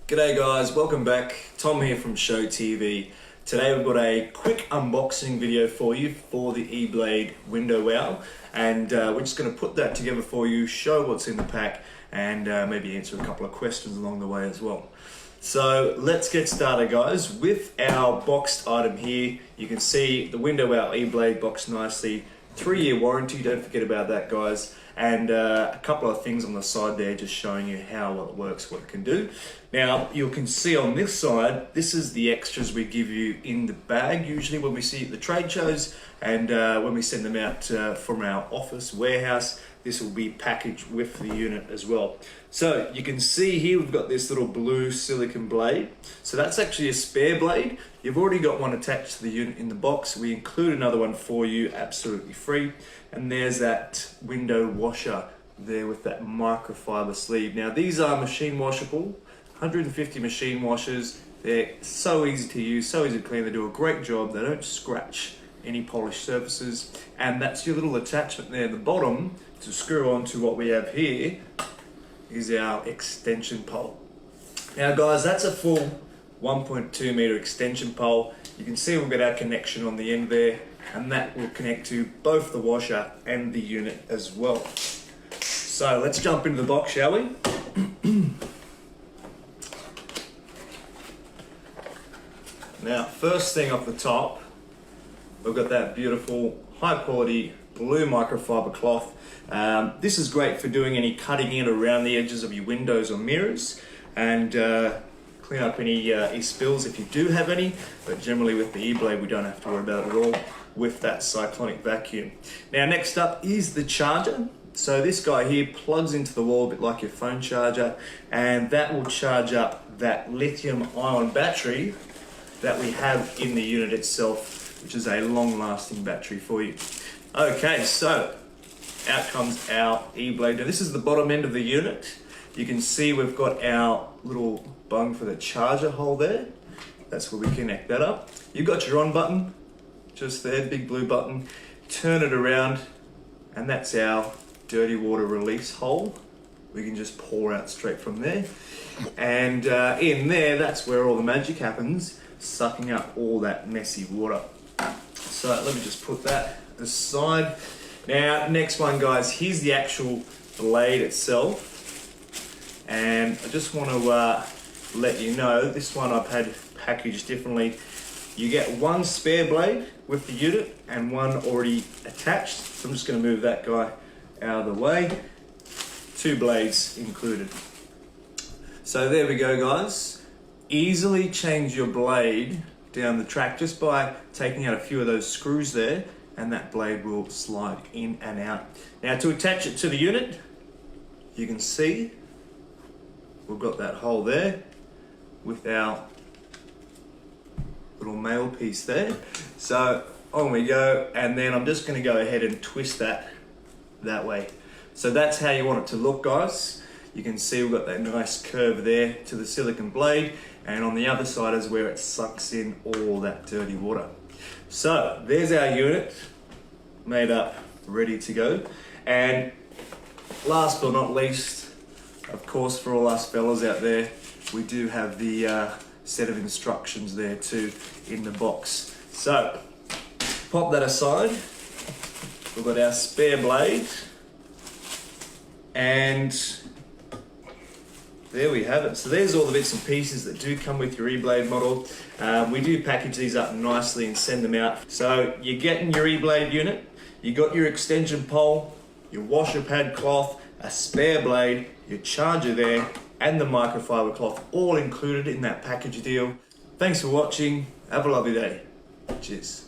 G'day guys, welcome back. Tom here from Show TV. Today we've got a quick unboxing video for you for the eBlade WindoWow, and we're just going to put that together for you, show what's in the pack, and maybe answer a couple of questions along the way as well. So let's get started guys with our boxed item here. You can see the WindoWow eBlade boxed nicely, 3-year warranty, don't forget about that guys, and a couple of things on the side there just showing you how well it works, what it can do. Now you can see on this side, this is the extras we give you in the bag usually when we see at the trade shows, and when we send them out from our office warehouse, this will be packaged with the unit as well. So you can see here we've got this little blue silicone blade. So that's actually a spare blade. You've already got one attached to the unit in the box. We include another one for you absolutely free. And there's that window washer there with that microfiber sleeve. Now these are machine washable, 150 machine washers. They're so easy to use, so easy to clean. They do a great job. They don't scratch any polished surfaces. And that's your little attachment there at the bottom to screw on to what we have here is our extension pole. Now guys, that's a full 1.2 meter extension pole. You can see we've got our connection on the end there, and that will connect to both the washer and the unit as well. So let's jump into the box, shall we? Now, first thing off the top, we've got that beautiful high quality blue microfiber cloth. This is great for doing any cutting in around the edges of your windows or mirrors, and clean up any spills if you do have any, but generally with the eBlade we don't have to worry about it at all with that cyclonic vacuum. Now next up is the charger. So this guy here plugs into the wall a bit like your phone charger, and that will charge up that lithium ion battery that we have in the unit itself, which is a long-lasting battery for you. Okay, so out comes our eBlade. Now this is the bottom end of the unit. You can see we've got our little bung for the charger hole there. That's where we connect that up. You've got your on button, just there, big blue button. Turn it around, and that's our dirty water release hole. We can just pour out straight from there. And in there, that's where all the magic happens, sucking up all that messy water. So let me just put that aside. Now, next one guys, here's the actual blade itself. And I just want to let you know, this one I've had packaged differently. You get one spare blade with the unit and one already attached. So I'm just going to move that guy out of the way. 2 blades included. So there we go guys. Easily change your blade down the track just by taking out a few of those screws there, and that blade will slide in and out. Now to attach it to the unit, you can see we've got that hole there with our little male piece there. So on we go, and then I'm just going to go ahead and twist that way. So that's how you want it to look guys. You can see we've got that nice curve there to the silicone blade, and on the other side is where it sucks in all that dirty water. So there's our unit made up, ready to go. And last but not least, of course, for all us fellas out there, we do have the set of instructions there too in the box. So pop that aside. We've got our spare blade, and there we have it. So there's all the bits and pieces that do come with your eBlade model. We do package these up nicely and send them out. So you're getting your eBlade unit, you got your extension pole, your washer pad cloth, a spare blade, your charger there, and the microfiber cloth, all included in that package deal. Thanks for watching. Have a lovely day. Cheers.